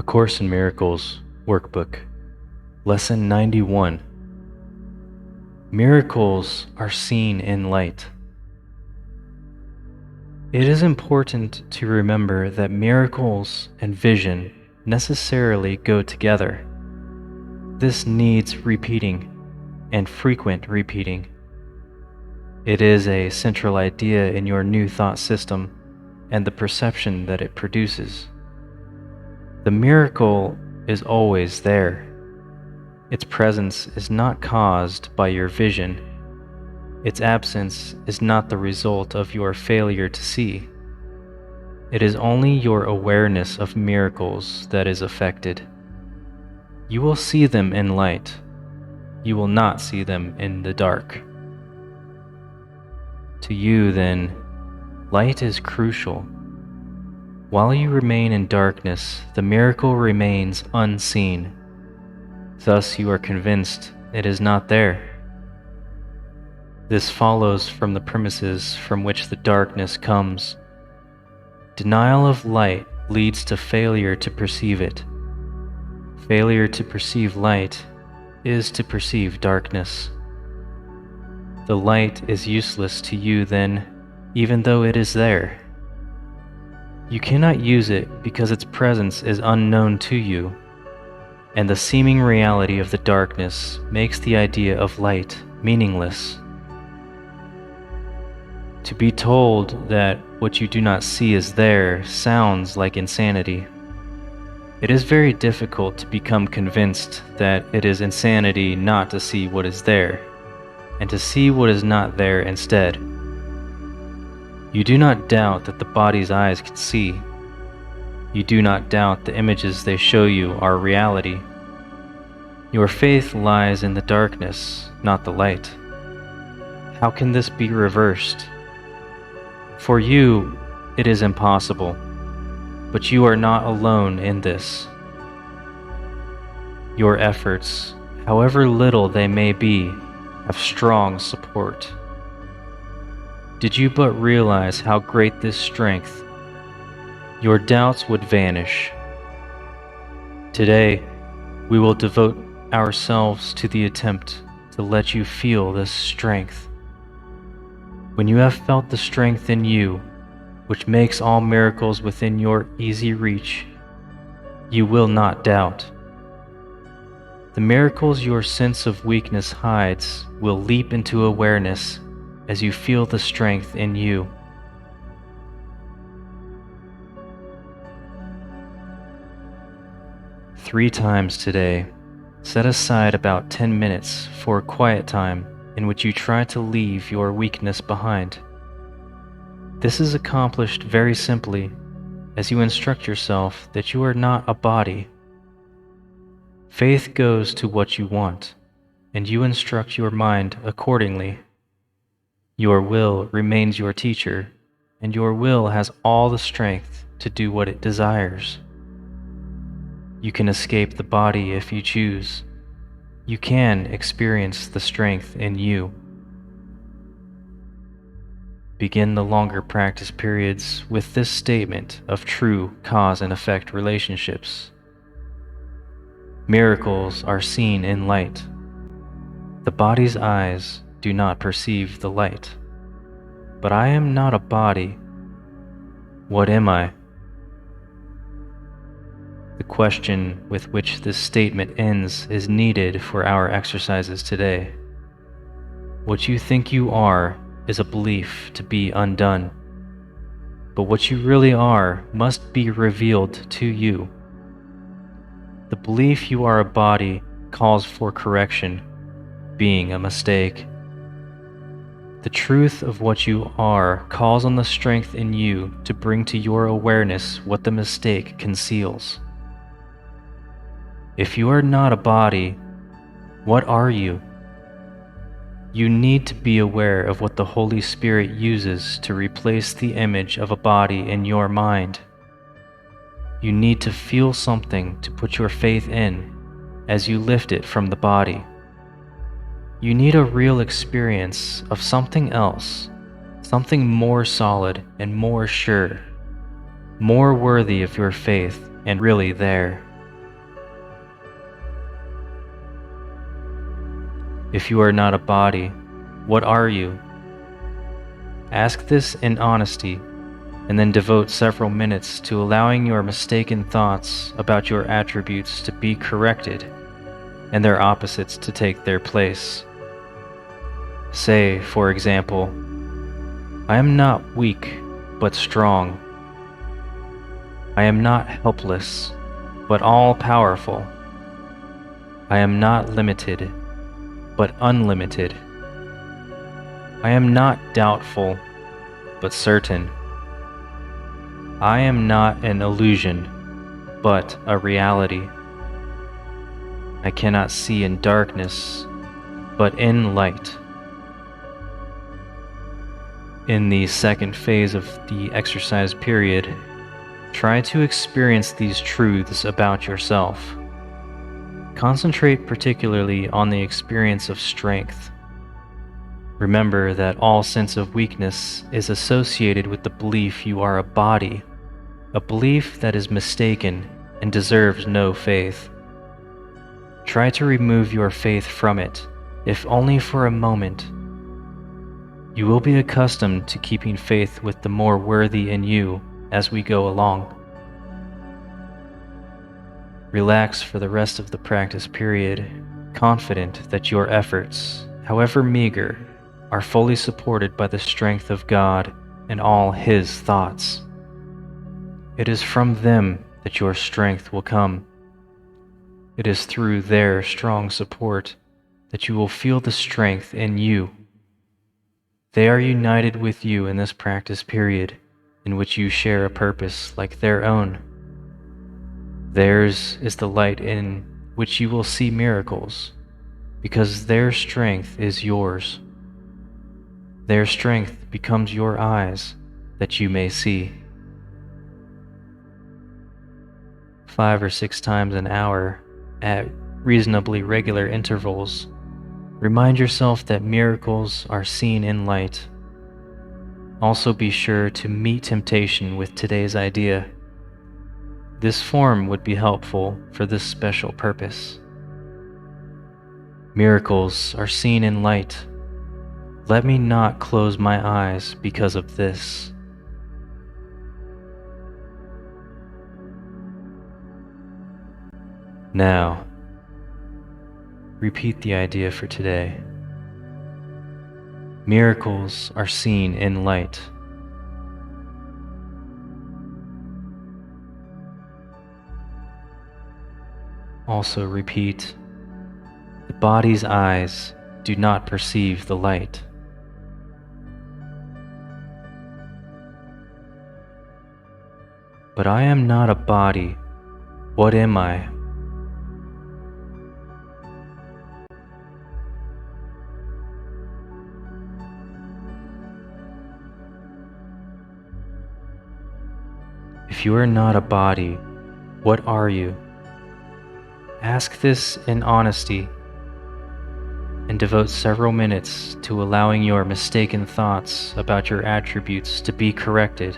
A Course in Miracles Workbook, Lesson 91. Miracles are seen in light. It is important to remember that miracles and vision necessarily go together. This needs repeating, and frequent repeating. It is a central idea in your new thought system and the perception that it produces. The miracle is always there. Its presence is not caused by your vision. Its absence is not the result of your failure to see. It is only your awareness of miracles that is affected. You will see them in light. You will not see them in the dark. To you, then, light is crucial. While you remain in darkness, the miracle remains unseen. Thus you are convinced it is not there. This follows from the premises from which the darkness comes. Denial of light leads to failure to perceive it. Failure to perceive light is to perceive darkness. The light is useless to you then, even though it is there. You cannot use it because its presence is unknown to you, and the seeming reality of the darkness makes the idea of light meaningless. To be told that what you do not see is there sounds like insanity. It is very difficult to become convinced that it is insanity not to see what is there, and to see what is not there instead. You do not doubt that the body's eyes can see. You do not doubt the images they show you are reality. Your faith lies in the darkness, not the light. How can this be reversed? For you, it is impossible, but you are not alone in this. Your efforts, however little they may be, have strong support. Did you but realize how great this strength, your doubts would vanish. Today, we will devote ourselves to the attempt to let you feel this strength. When you have felt the strength in you, which makes all miracles within your easy reach, you will not doubt. The miracles your sense of weakness hides will leap into awareness as you feel the strength in you. Three times today, set aside about 10 minutes for a quiet time in which you try to leave your weakness behind. This is accomplished very simply as you instruct yourself that you are not a body. Faith goes to what you want, and you instruct your mind accordingly. Your will remains your teacher, and your will has all the strength to do what it desires. You can escape the body if you choose. You can experience the strength in you. Begin the longer practice periods with this statement of true cause and effect relationships. Miracles are seen in light. The body's eyes do not perceive the light. But I am not a body. What am I? The question with which this statement ends is needed for our exercises today. What you think you are is a belief to be undone, but what you really are must be revealed to you. The belief you are a body calls for correction, being a mistake. The truth of what you are calls on the strength in you to bring to your awareness what the mistake conceals. If you are not a body, what are you? You need to be aware of what the Holy Spirit uses to replace the image of a body in your mind. You need to feel something to put your faith in as you lift it from the body. You need a real experience of something else, something more solid and more sure, more worthy of your faith and really there. If you are not a body, what are you? Ask this in honesty, and then devote several minutes to allowing your mistaken thoughts about your attributes to be corrected and their opposites to take their place. Say, for example, I am not weak, but strong. I am not helpless, but all-powerful. I am not limited, but unlimited. I am not doubtful, but certain. I am not an illusion, but a reality. I cannot see in darkness, but in light. In the second phase of the exercise period, try to experience these truths about yourself. Concentrate particularly on the experience of strength. Remember that all sense of weakness is associated with the belief you are a body, a belief that is mistaken and deserves no faith. Try to remove your faith from it, if only for a moment. You will be accustomed to keeping faith with the more worthy in you as we go along. Relax for the rest of the practice period, confident that your efforts, however meager, are fully supported by the strength of God and all His thoughts. It is from them that your strength will come. It is through their strong support that you will feel the strength in you. They are united with you in this practice period, in which you share a purpose like their own. Theirs is the light in which you will see miracles, because their strength is yours. Their strength becomes your eyes, that you may see. 5 or 6 times an hour, at reasonably regular intervals, remind yourself that miracles are seen in light. Also be sure to meet temptation with today's idea. This form would be helpful for this special purpose. Miracles are seen in light. Let me not close my eyes because of this. Now, repeat the idea for today. Miracles are seen in light. Also repeat, the body's eyes do not perceive the light. But I am not a body. What am I? If you are not a body, what are you? Ask this in honesty, and devote several minutes to allowing your mistaken thoughts about your attributes to be corrected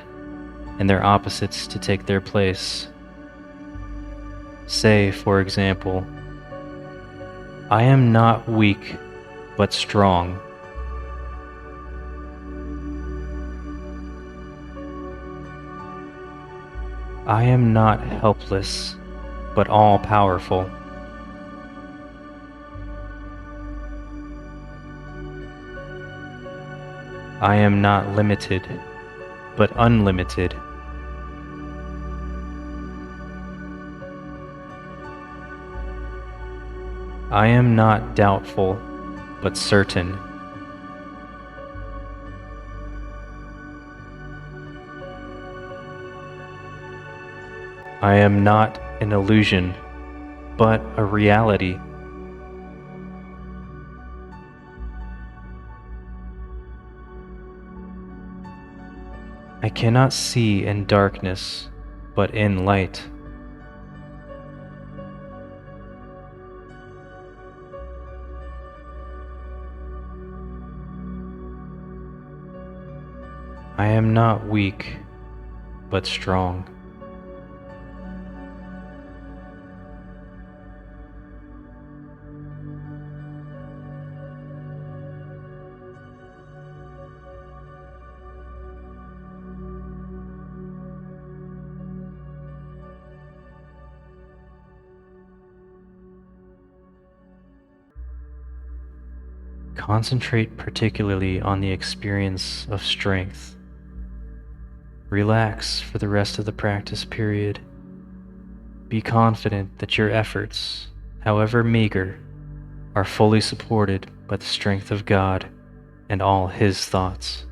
and their opposites to take their place. Say, for example, I am not weak, but strong. I am not helpless, but all-powerful. I am not limited, but unlimited. I am not doubtful, but certain. I am not an illusion, but a reality. I cannot see in darkness, but in light. I am not weak, but strong. Concentrate particularly on the experience of strength. Relax for the rest of the practice period. Be confident that your efforts, however meager, are fully supported by the strength of God and all His thoughts.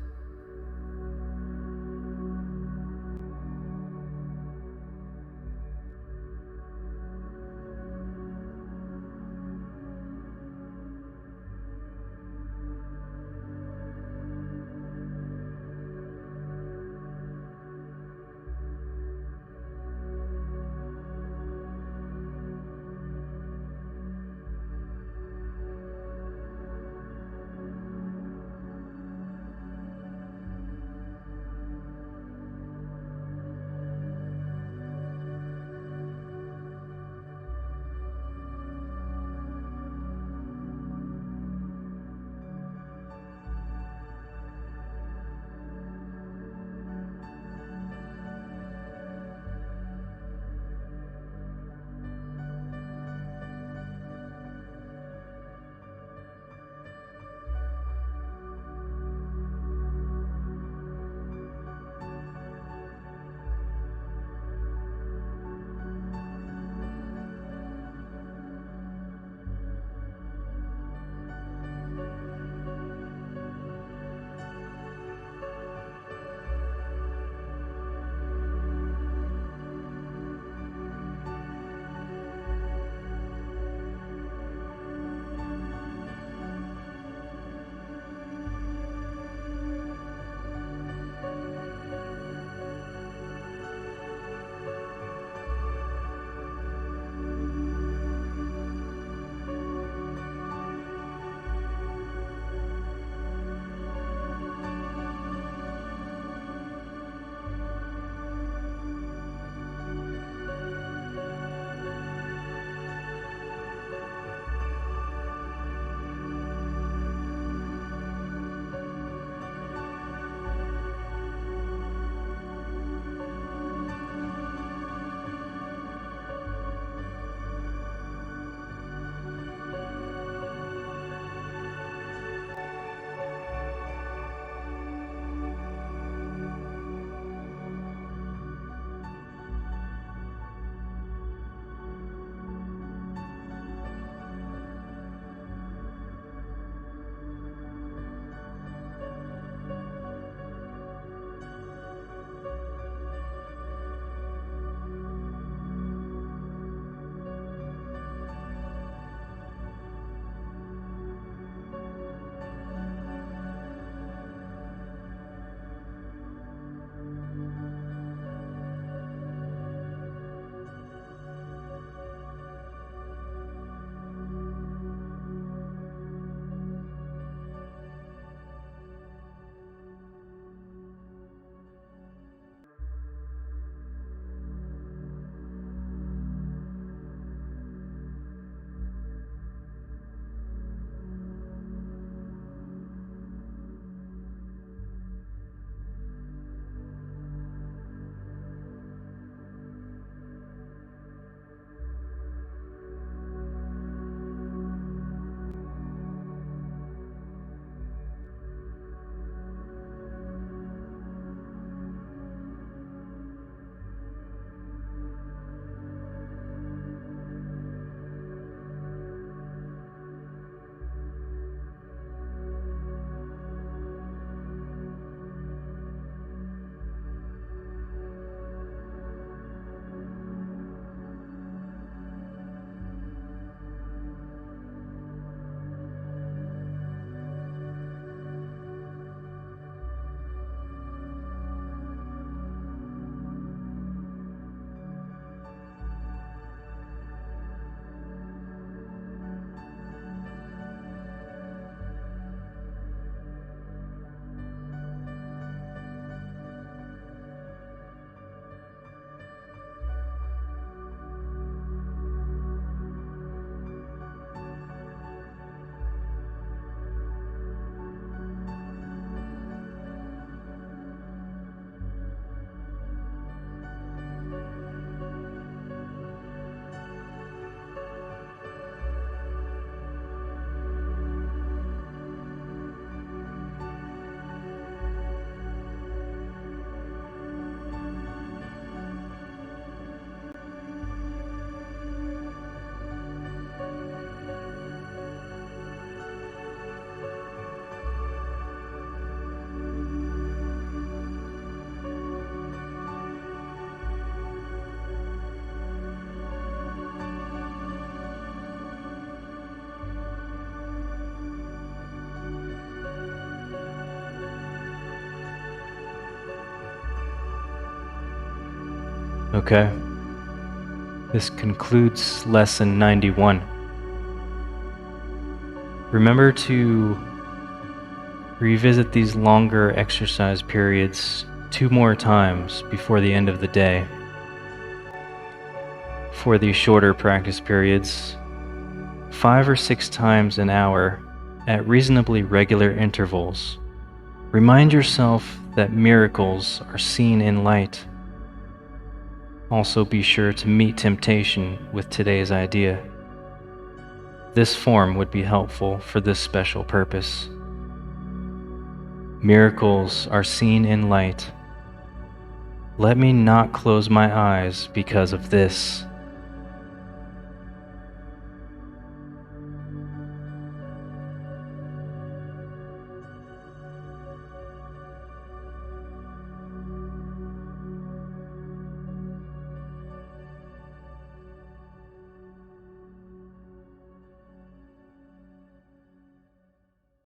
Okay, this concludes Lesson 91. Remember to revisit these longer exercise periods 2 more times before the end of the day. For the shorter practice periods, 5 or 6 times an hour at reasonably regular intervals. Remind yourself that miracles are seen in light. Also be sure to meet temptation with today's idea. This form would be helpful for this special purpose. Miracles are seen in light. Let me not close my eyes because of this.